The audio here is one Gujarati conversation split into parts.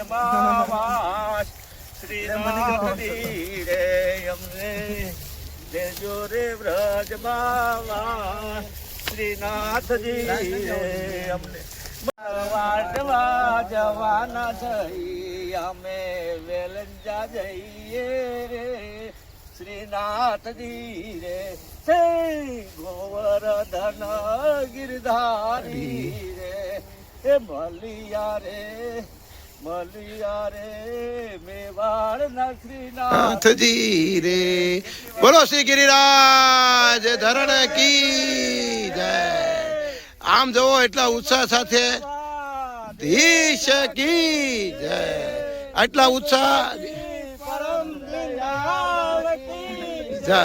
વ્રજમાં વાસ શ્રીનાથજી રે અમને દેજો રે વ્રજમાં વાસ શ્રીનાથજી રે અમને વાટવા જવાના જઈ અમે વેલંજા જઈએ રે શ્રીનાથજી રે શ્રી ગોવર્ધન ગિરધારી રે એ મલિયા રે મેવાડ ના શ્રીનાથજી રે બોલો શ્રી ગિરિરાજ ધરણ કી જય. આમ જોવો એટલા ઉત્સાહ સાથે ધીશ કી જય. આટલા ઉત્સાહ જય.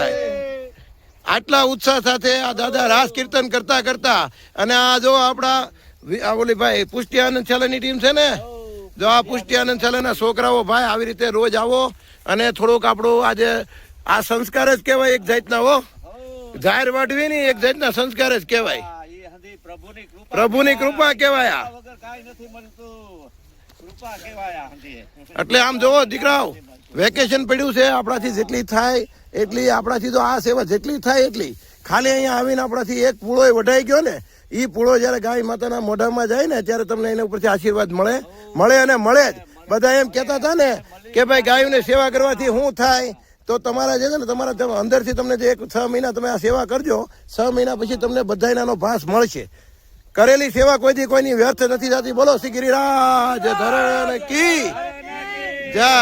આટલા ઉત્સાહ સાથે આ દાદા રાસ કીર્તન કરતા કરતા અને આ જો આપણા ઓલી ભાઈ પુષ્ટિ આનંદ શાળાની ટીમ છે ને, જો આ પુષ્ટિ આનંદ શાળાના છોકરાઓ ભાઈ આવી રીતે રોજ આવો અને થોડુંક આપણું આજે આ સંસ્કાર જ કહેવાય એક જાતના. હો જાહેર વાટવી ની એક જાતના સંસ્કાર જ કહેવાય. પ્રભુની કૃપા કહેવાય. એટલે આમ જોવો દીકરાઓ, વેકેશન પડ્યું છે, આપણાથી જેટલી થાય એટલી, આપણાથી તો આ સેવા જેટલી થાય એટલી. ખાલી અહીંયા આવીને આપણાથી એક પૂળો વઢાઈ ગયો ને, એ પૂળો જયારે ગાય માતાના મોઢામાં જાય ને ત્યારે તમને એના ઉપરથી આશીર્વાદ મળે અને મળે જ. બધા એમ કહેતા હતા ને કે ભાઈ ગાયોની સેવા કરવાથી શું થાય, તો તમારા જે છે ને તમારા અંદરથી તમને જે 6 મહિના તમે આ સેવા કરજો, 6 મહિના પછી તમને બધાયનાનો ભાસ મળશે. કરેલી સેવા કોઈની વ્યર્થ નથી થતી. બોલો શ્રી ગિરિરાજ ધરણ કી જય.